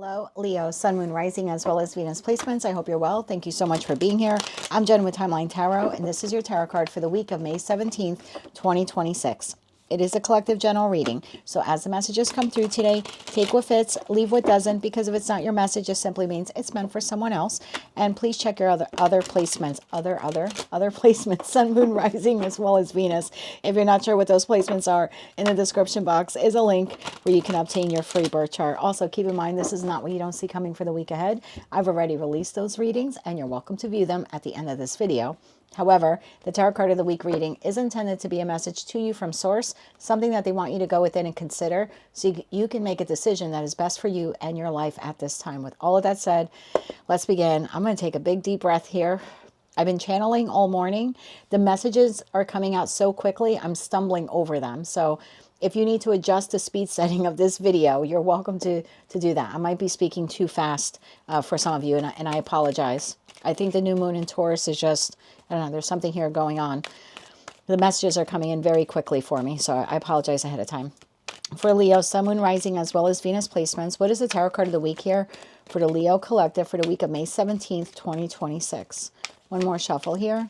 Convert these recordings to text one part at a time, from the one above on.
Hello, Leo, Sun, Moon, Rising, as well as Venus placements. I hope you're well. Thank you so much for being here. I'm Jen with Timeline Tarot, and this is your tarot card for the week of May 17th, 2026. It is a collective general reading, so as the messages come through today, take what fits, leave what doesn't, because if it's not your message, it simply means it's meant for someone else. And please check your other placements, other placements, Sun, Moon, Rising, as well as Venus. If you're not sure what those placements are, in the description box is a link where you can obtain your free birth chart. Also, keep in mind, this is not what you don't see coming for the week ahead. I've already released those readings, and you're welcome to view them at the end of this video. However, the Tarot Card of the Week reading is intended to be a message to you from Source, something that they want you to go within and consider so you can make a decision that is best for you and your life at this time. With all of that said, let's begin. I'm going to take a big deep breath here. I've been channeling all morning. The messages are coming out so quickly, I'm stumbling over them. So if you need to adjust the speed setting of this video, you're welcome to do that. I might be speaking too fast for some of you, and I apologize. I think the new moon in Taurus is just, I don't know, there's something here going on. The messages are coming in very quickly for me, so I apologize ahead of time. For Leo, Sun, Moon, Rising, as well as Venus placements, what is the Tarot Card of the Week here for the Leo Collective for the week of May 17th, 2026? One more shuffle here.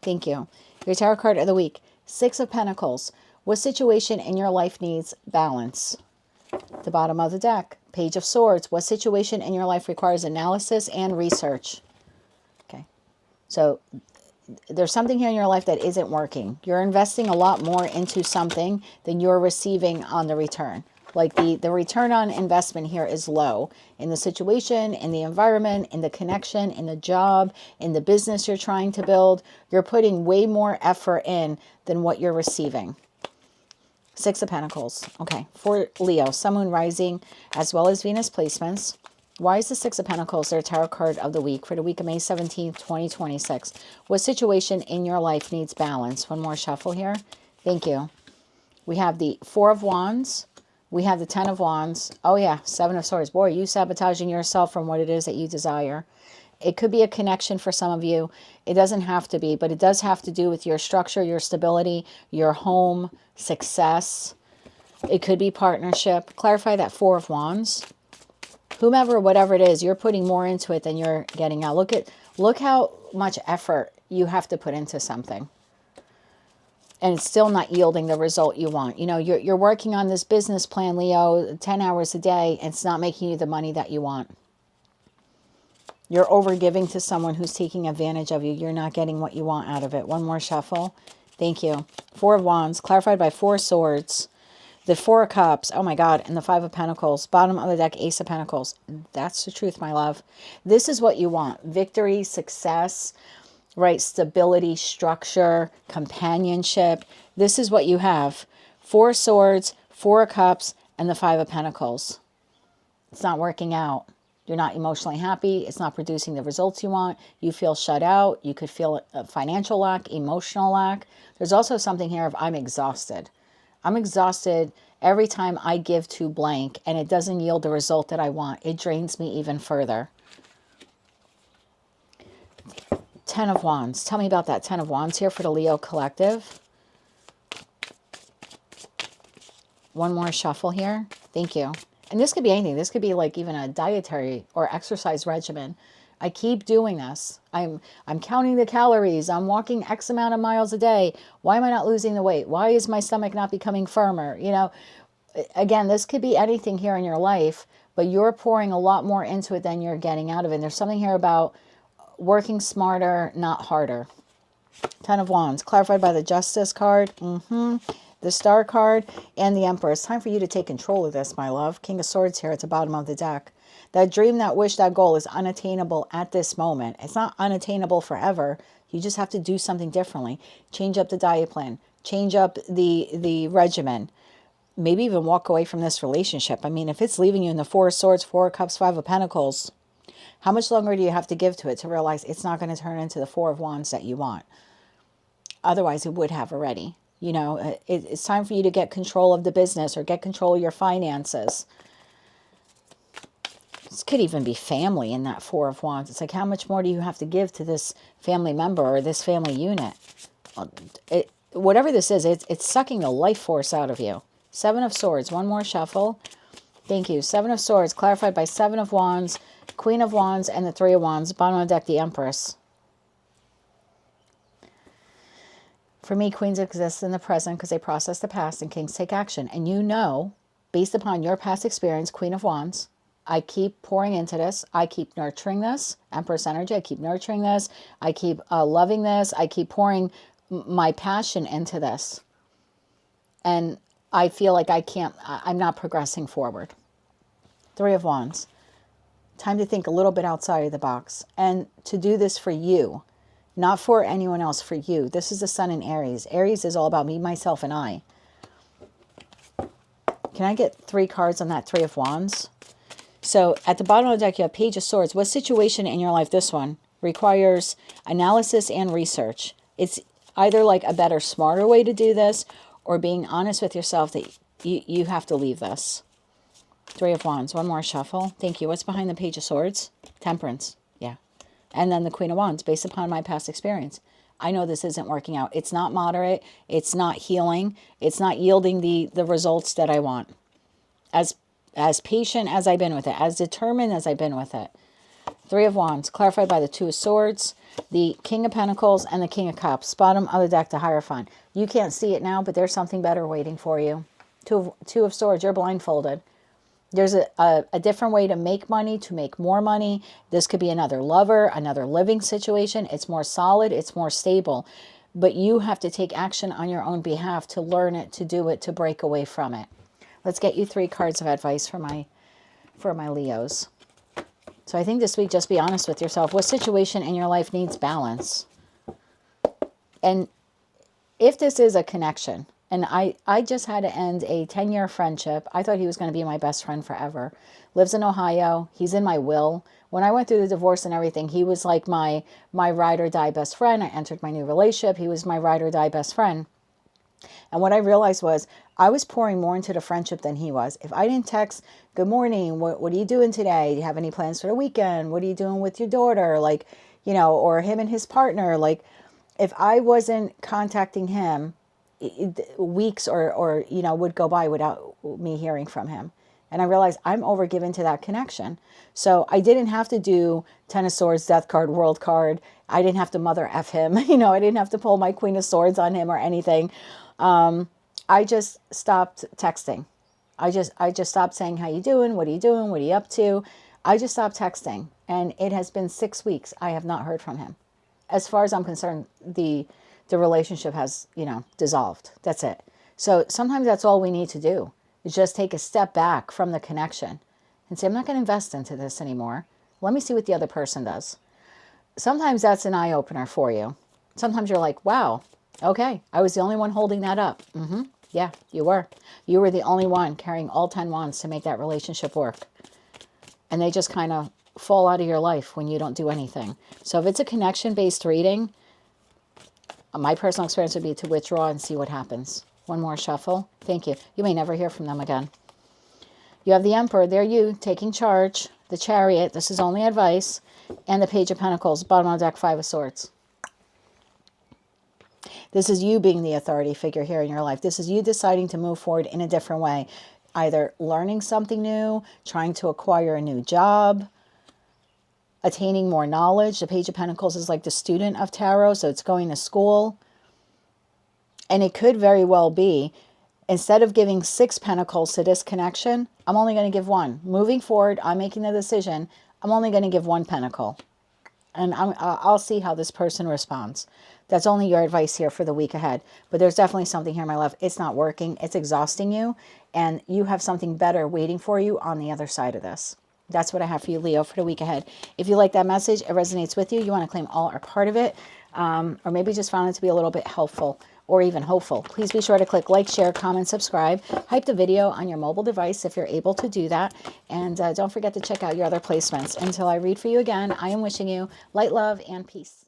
Thank you. Your Tarot Card of the Week, Six of Pentacles. What situation in your life needs balance? The bottom of the deck, Page of Swords. What situation in your life requires analysis and research? Okay. So there's something here in your life that isn't working. You're investing a lot more into something than you're receiving on the return. Like the return on investment here is low in the situation, in the environment, in the connection, in the job, in the business you're trying to build. You're putting way more effort in than what you're receiving. Six of Pentacles. Okay, for Leo, Sun, Moon, Rising, as well as Venus placements. Why is the Six of Pentacles their Tarot Card of the Week for the week of May 17th, 2026? What situation in your life needs balance? One more shuffle here. Thank you. We have the Four of Wands. We have the Ten of Wands. Oh yeah, Seven of Swords. Boy, you sabotaging yourself from what it is that you desire. It could be a connection for some of you. It doesn't have to be, but it does have to do with your structure, your stability, your home, success. It could be partnership. Clarify that Four of Wands. Whomever, whatever it is, you're putting more into it than you're getting out. Look how much effort you have to put into something. And it's still not yielding the result you want. You know, you're working on this business plan, Leo, 10 hours a day, and it's not making you the money that you want. You're overgiving to someone who's taking advantage of you. You're not getting what you want out of it. One more shuffle. Thank you. Four of Wands, clarified by Four Swords. The Four of Cups, oh my God, and the Five of Pentacles. Bottom of the deck, Ace of Pentacles. That's the truth, my love. This is what you want. Victory, success, right? Stability, structure, companionship. This is what you have. Four Swords, Four of Cups, and the Five of Pentacles. It's not working out. You're not emotionally happy. It's not producing the results you want. You feel shut out. You could feel a financial lack, emotional lack. There's also something here of I'm exhausted. I'm exhausted every time I give to blank and it doesn't yield the result that I want. It drains me even further. Ten of Wands. Tell me about that Ten of Wands here for the Leo Collective. One more shuffle here. Thank you. And this could be anything. This could be like even a dietary or exercise regimen. I keep doing this. I'm counting the calories. I'm walking X amount of miles a day. Why am I not losing the weight? Why is my stomach not becoming firmer? You know, again, this could be anything here in your life, but you're pouring a lot more into it than you're getting out of it. And there's something here about working smarter, not harder. Ten of Wands, clarified by the Justice card. The Star card and the Emperor. It's time for you to take control of this, my love. King of Swords here at the bottom of the deck. That dream, that wish, that goal is unattainable at this moment. It's not unattainable forever. You just have to do something differently. Change up the diet plan. Change up the regimen. Maybe even walk away from this relationship. I mean, if it's leaving you in the Four of Swords, Four of Cups, Five of Pentacles, how much longer do you have to give to it to realize it's not going to turn into the Four of Wands that you want? Otherwise, it would have already. You know, it's time for you to get control of the business or get control of your finances. This could even be family in that Four of Wands. It's like, how much more do you have to give to this family member or this family unit? Whatever this is, it's sucking the life force out of you. Seven of Swords. One more shuffle. Thank you. Seven of Swords, clarified by Seven of Wands, Queen of Wands, and the Three of Wands. Bottom of the deck, the Empress. For me, queens exist in the present because they process the past, and kings take action. And you know, based upon your past experience, Queen of Wands, I keep pouring into this. I keep nurturing this. Empress energy, I keep nurturing this. I keep loving this. I keep pouring my passion into this. And I feel like I'm not progressing forward. Three of Wands. Time to think a little bit outside of the box. And to do this for you. Not for anyone else, for you. This is the sun in Aries. Aries is all about me, myself, and I. Can I get 3 cards on that Three of Wands? So at the bottom of the deck, you have Page of Swords. What situation in your life, this one, requires analysis and research? It's either like a better, smarter way to do this, or being honest with yourself that you have to leave this. Three of Wands. One more shuffle. Thank you. What's behind the Page of Swords? Temperance. Yeah. And then the Queen of Wands, based upon my past experience. I know this isn't working out. It's not moderate. It's not healing. It's not yielding the results that I want. As patient as I've been with it, as determined as I've been with it. Three of Wands, clarified by the Two of Swords, the King of Pentacles, and the King of Cups. Bottom of the deck, the Hierophant. You can't see it now, but there's something better waiting for you. Two of Swords, you're blindfolded. There's a different way to make money, to make more money. This could be another lover, another living situation. It's more solid. It's more stable. But you have to take action on your own behalf to learn it, to do it, to break away from it. Let's get you 3 cards of advice for my Leos. So I think this week, just be honest with yourself. What situation in your life needs balance? And if this is a connection, and I just had to end a 10-year friendship. I thought he was going to be my best friend forever. Lives in Ohio. He's in my will. When I went through the divorce and everything, he was like my ride or die best friend. I entered my new relationship. He was my ride or die best friend. And what I realized was I was pouring more into the friendship than he was. If I didn't text, good morning, what are you doing today? Do you have any plans for the weekend? What are you doing with your daughter? Like, you know, or him and his partner. Like, if I wasn't contacting him, weeks or you know, would go by without me hearing from him. And I realized I'm overgiven to that connection. So I didn't have to do Ten of Swords, Death card, World card. I didn't have to mother F him. You know, I didn't have to pull my Queen of Swords on him or anything. I just stopped texting. I just stopped saying, how you doing? What are you doing? What are you up to? I just stopped texting. And it has been 6 weeks. I have not heard from him. As far as I'm concerned, the relationship has, you know, dissolved. That's it. So sometimes that's all we need to do is just take a step back from the connection and say, I'm not going to invest into this anymore. Let me see what the other person does. Sometimes that's an eye-opener for you. Sometimes you're like, wow, okay, I was the only one holding that up. Yeah, you were. You were the only one carrying all 10 wands to make that relationship work. And they just kind of fall out of your life when you don't do anything. So if it's a connection-based reading, my personal experience would be to withdraw and see what happens. One more shuffle. Thank you. You may never hear from them again. You have the Emperor. There you, taking charge. The Chariot. This is only advice. And the Page of Pentacles. Bottom of the deck, Five of Swords. This is you being the authority figure here in your life. This is you deciding to move forward in a different way. Either learning something new, trying to acquire a new job, attaining more knowledge. The Page of Pentacles is like the student of tarot, so it's going to school. And it could very well be, instead of giving 6 pentacles to this connection, I'm only going to give 1. Moving forward, I'm making the decision, I'm only going to give 1 pentacle. And I'll see how this person responds. That's only your advice here for the week ahead. But there's definitely something here, my love. It's not working. It's exhausting you. And you have something better waiting for you on the other side of this. That's what I have for you, Leo, for the week ahead. If you like that message, it resonates with you, you want to claim all or part of it, or maybe just found it to be a little bit helpful or even hopeful, please be sure to click like, share, comment, subscribe. Hype the video on your mobile device if you're able to do that. And don't forget to check out your other placements. Until I read for you again, I am wishing you light, love, and peace.